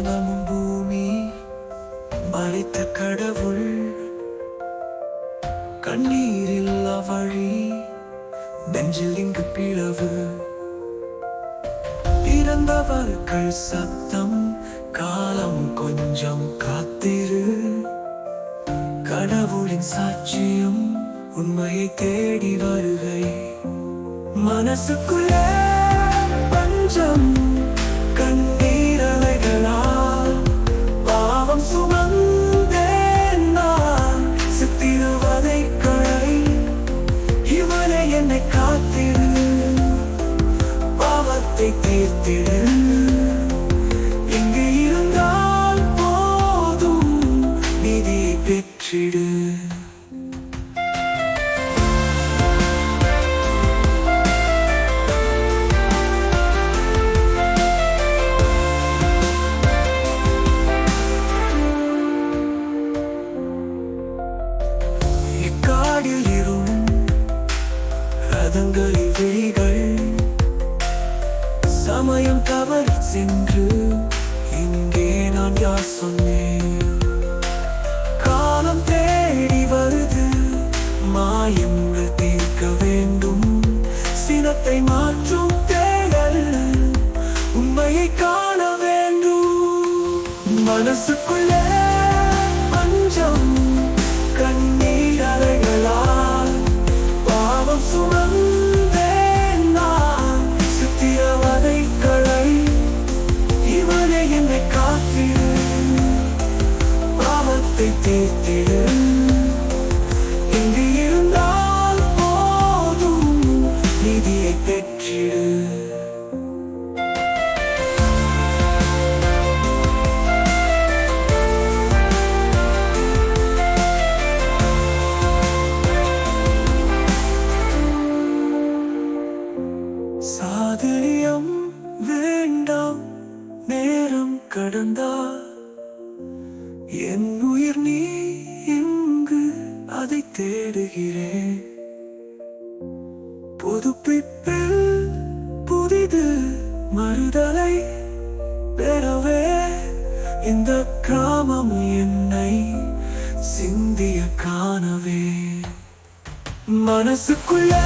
வானமும் பூமி மறைத்த கடவுள், கண்ணீரில்லா வழி, நெஞ்சில் இங்கு பிளவு. இறந்தவர்கள் சத்தம், காலம் கொஞ்சம் காத்திரு. கடவுளின் சாட்சியம், உண்மையை தேடி வருகை. மனசுக்குள்ளே பஞ்சம், கண்ணீர் அலைகளால் பாவம் சுமந்தேன் நான். சித்திரவதை களை, இவனை என்னை காத்திரு. பாவத்தை தீர்த்திடு. இங்கு இருந்தால் போதும், நீதியை பெற்றிடு. ரதங்களில் விழிகள், சமயம் தவறி சென்று இங்கே நான் யார் சொன்னேன். காலம் தேடி வருது, மாயங்கள் தீர்க்க வேண்டும். சினத்தை மாற்றும் தேடல், உண்மையை காண வேண்டும். மனசுக்குள்ளே பஞ்சம், கண்ணீர் அலைகளால் பாவம் சுமந்தேன் நான். சித்திரவதை களை, இவனை என்னை காத்திரு. பாவத்தை தீர்த்திடு. இங்கு இருந்தால் போதும், நீதியை பெற்றிடு. சாதுரியம் வேண்டாம், நேரம் கடந்தால் என் உயிர் நீ இங்கு அதை தேடுகிறேன். புதுப்பிப்பில் புதிது மறுதலை பெறவே இந்த கிராமம் என்னை சிந்திய காணவே. மனசுக்குள்ளே